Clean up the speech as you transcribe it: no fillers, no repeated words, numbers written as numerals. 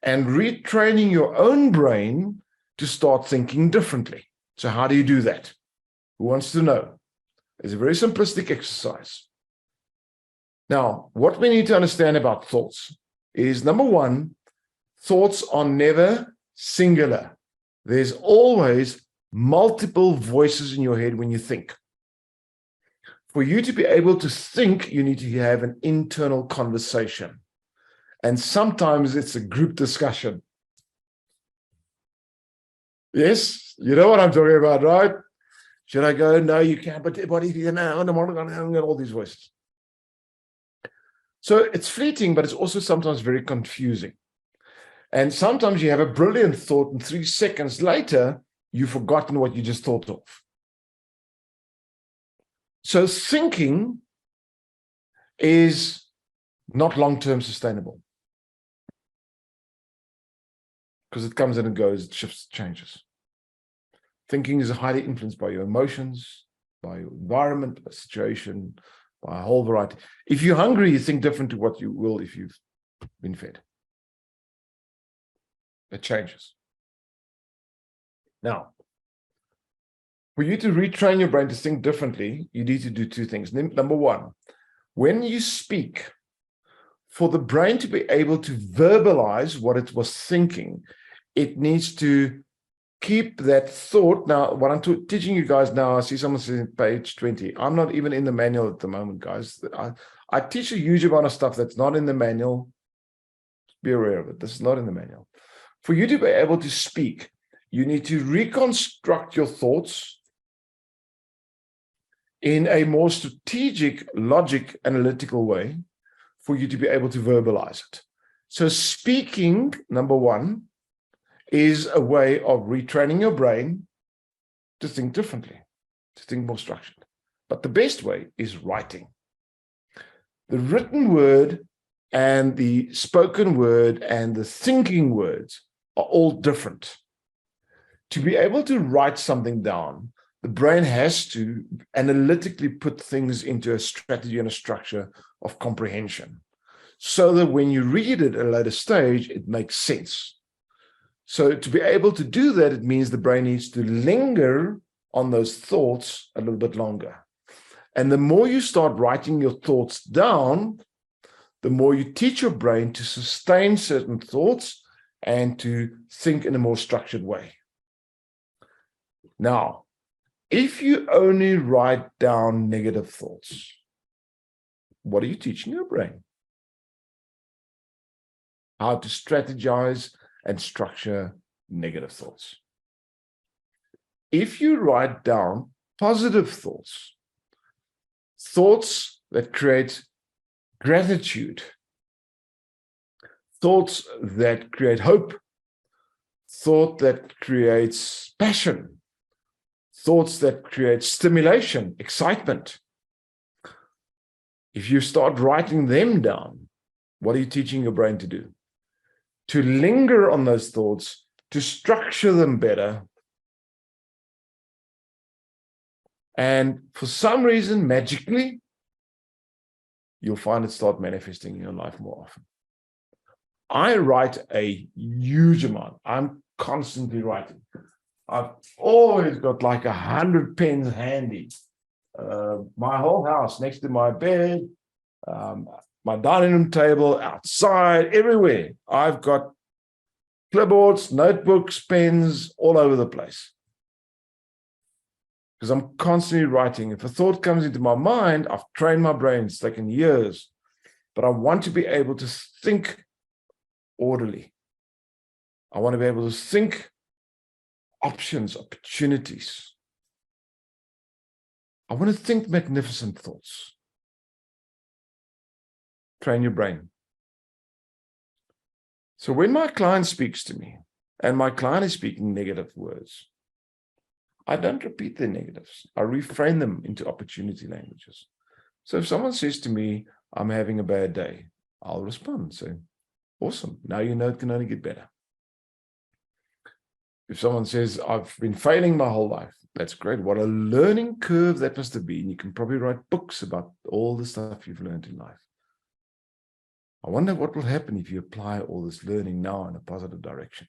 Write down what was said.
and retraining your own brain to start thinking differently. So how do you do that? Who wants to know? It's a very simplistic exercise. Now, what we need to understand about thoughts is, number one, thoughts are never singular. There's always multiple voices in your head when you think. For you to be able to think, you need to have an internal conversation. And sometimes it's a group discussion. Yes, you know what I'm talking about, right? Should I go? No, you can't. But what if you know? All these voices. So it's fleeting, but it's also sometimes very confusing. And sometimes you have a brilliant thought, and 3 seconds later, you've forgotten what you just thought of. So thinking is not long-term sustainable, because it comes and it goes, it shifts, changes. Thinking is highly influenced by your emotions, by your environment, by situation, by a whole variety. If you're hungry, you think different to what you will if you've been fed. It changes. Now, for you to retrain your brain to think differently, you need to do two things. Number one, when you speak, for the brain to be able to verbalize what it was thinking, it needs to keep that thought. Now, what I'm teaching you guys now, I see someone saying page 20. I'm not even in the manual at the moment, guys. I teach a huge amount of stuff that's not in the manual. Be aware of it. This is not in the manual. For you to be able to speak, you need to reconstruct your thoughts in a more strategic, logic, analytical way for you to be able to verbalize it. So speaking, number one, is a way of retraining your brain to think differently, to think more structured. But the best way is writing. The written word and the spoken word and the thinking words are all different. To be able to write something down, the brain has to analytically put things into a strategy and a structure of comprehension, so that when you read it at a later stage, it makes sense. So to be able to do that, it means the brain needs to linger on those thoughts a little bit longer. And the more you start writing your thoughts down, the more you teach your brain to sustain certain thoughts and to think in a more structured way. Now, if you only write down negative thoughts, what are you teaching your brain? How to strategize and structure negative thoughts. If you write down positive thoughts, thoughts that create gratitude, thoughts that create hope, thought that creates passion, thoughts that create stimulation, excitement. If you start writing them down, what are you teaching your brain to do? To linger on those thoughts, to structure them better. And for some reason, magically, you'll find it start manifesting in your life more often. I write a huge amount. I'm constantly writing. I've always got like 100 pens handy. My whole house, next to my bed, my dining room table, outside, everywhere. I've got clipboards, notebooks, pens all over the place. Because I'm constantly writing. If a thought comes into my mind, I've trained my brain, it's taken years, but I want to be able to think orderly. I want to be able to think options, opportunities. I want to think magnificent thoughts. Train your brain. So when my client speaks to me, and my client is speaking negative words, I don't repeat the negatives. I reframe them into opportunity languages. So if someone says to me, I'm having a bad day, I'll respond, say, awesome, now you know it can only get better. If someone says, I've been failing my whole life, that's great. What a learning curve that must have been. You can probably write books about all the stuff you've learned in life. I wonder what will happen if you apply all this learning now in a positive direction.